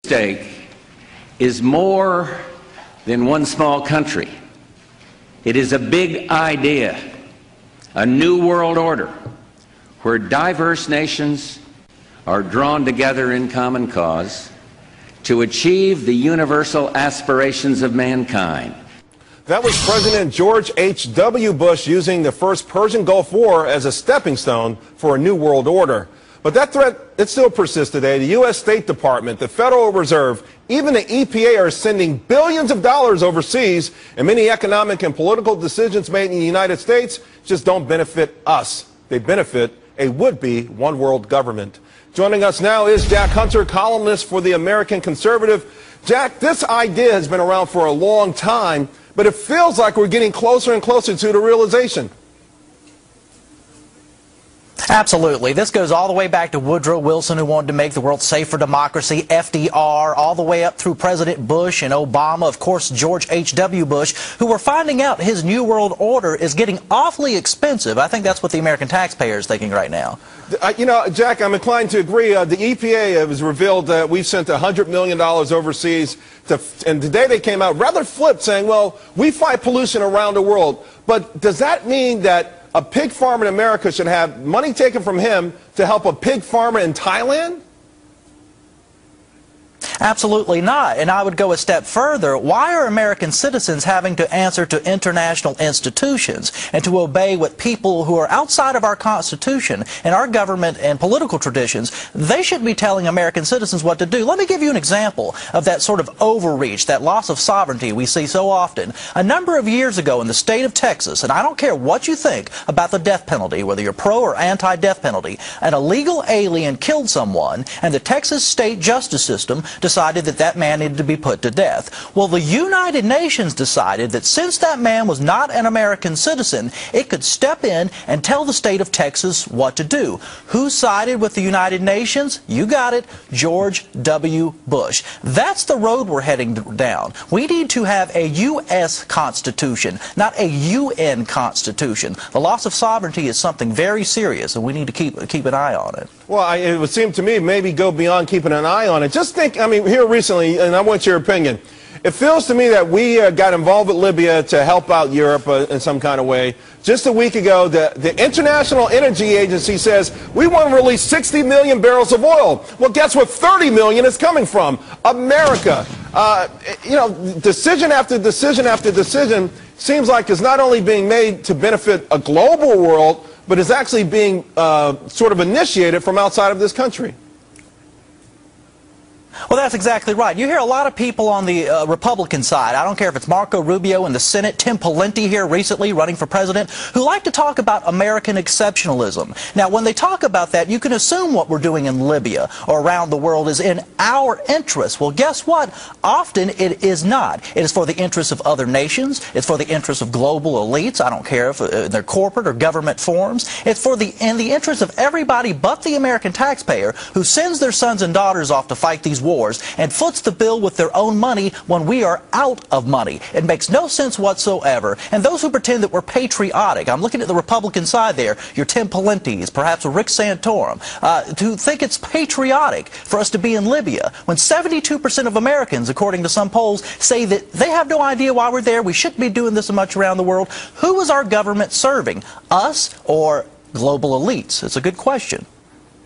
stake is more than one small country. It is a big idea, a new world order where diverse nations are drawn together in common cause to achieve the universal aspirations of mankind. That was President George H.W. Bush using the first Persian Gulf War as a stepping stone for a new world order. But that threat, it still persists today. The U.S. State Department, the Federal Reserve, even the EPA are sending billions of dollars overseas, and many economic and political decisions made in the United States just don't benefit us. They benefit a would-be one-world government. Joining us now is Jack Hunter, columnist for the American Conservative. Jack, this idea has been around for a long time, but it feels like we're getting closer and closer to the realization. Absolutely. This goes all the way back to Woodrow Wilson, who wanted to make the world safe for democracy, FDR, all the way up through President Bush and Obama, of course, George H.W. Bush, who were finding out his New World Order is getting awfully expensive. I think that's what the American taxpayer is thinking right now. You know, Jack, I'm inclined to agree. The EPA has revealed that we've sent $100 million overseas, and today they came out rather flipped saying, well, we fight pollution around the world. But does that mean that a pig farmer in America should have money taken from him to help a pig farmer in Thailand? Absolutely not. And I would go a step further. Why are American citizens having to answer to international institutions and to obey what people who are outside of our Constitution and our government and political traditions, they should be telling American citizens what to do? Let me give you an example of that sort of overreach, that loss of sovereignty we see so often. A number of years ago in the state of Texas, and I don't care what you think about the death penalty, whether you're pro or anti-death penalty, an illegal alien killed someone, and the Texas state justice system decided that that man needed to be put to death. Well, the United Nations decided that since that man was not an American citizen, it could step in and tell the state of Texas what to do. Who sided with the United Nations? You got it, George W. Bush. That's the road we're heading down. We need to have a U.S. Constitution, not a UN Constitution. The loss of sovereignty is something very serious, and we need to keep an eye on it. Well, it would seem to me maybe go beyond keeping an eye on it. Just think, I mean, here recently, and I want your opinion, it feels to me that we got involved with Libya to help out Europe in some kind of way. Just a week ago, the International Energy Agency says we want to release 60 million barrels of oil. Well, guess what 30 million is coming from? America. You know, decision after decision after decision seems like it's not only being made to benefit a global world, but is actually being sort of initiated from outside of this country. Well, that's exactly right. You hear a lot of people on the Republican side, I don't care if it's Marco Rubio in the Senate, Tim Pawlenty here recently running for president, who like to talk about American exceptionalism. Now, when they talk about that, you can assume what we're doing in Libya or around the world is in our interests. Well, guess what? Often it is not. It is for the interests of other nations. It's for the interests of global elites. I don't care if they're corporate or government forms. It's in the interest of everybody but the American taxpayer who sends their sons and daughters off to fight these wars and foots the bill with their own money when we are out of money. It makes no sense whatsoever. And those who pretend that we're patriotic, I'm looking at the Republican side there, your Tim Pawlenty's, perhaps Rick Santorum, to think it's patriotic for us to be in Libya when 72% of Americans, according to some polls, say that they have no idea why we're there, we shouldn't be doing this much around the world. Who is our government serving? Us or global elites? It's a good question.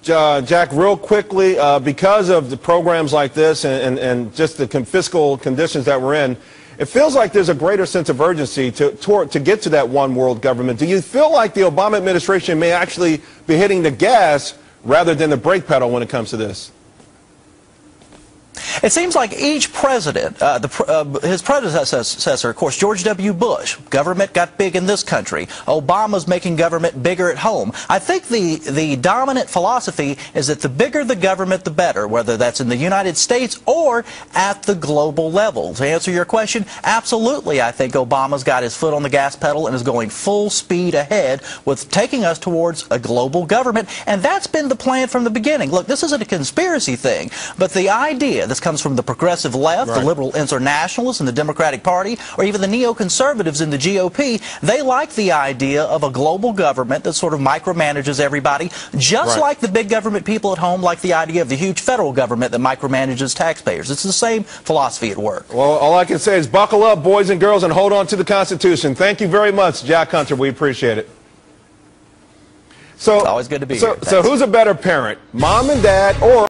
Jack, real quickly, because of the programs like this and just the fiscal conditions that we're in, it feels like there's a greater sense of urgency to get to that one world government. Do you feel like the Obama administration may actually be hitting the gas rather than the brake pedal when it comes to this? It seems like each president, his predecessor, of course, George W. Bush, government got big in this country. Obama's making government bigger at home. I think the dominant philosophy is that the bigger the government, the better, whether that's in the United States or at the global level. To answer your question, absolutely, I think Obama's got his foot on the gas pedal and is going full speed ahead with taking us towards a global government, and that's been the plan from the beginning. Look, this isn't a conspiracy thing, but the idea, this comes from the progressive left, the liberal internationalists in the Democratic Party, or even the neoconservatives in the GOP, they like the idea of a global government that sort of micromanages everybody, just like the big government people at home like the idea of the huge federal government that micromanages taxpayers. It's the same philosophy at work. Well, all I can say is buckle up, boys and girls, and hold on to the Constitution. Thank you very much, Jack Hunter. We appreciate it. So, it's always good to be here. So who's a better parent, mom and dad, or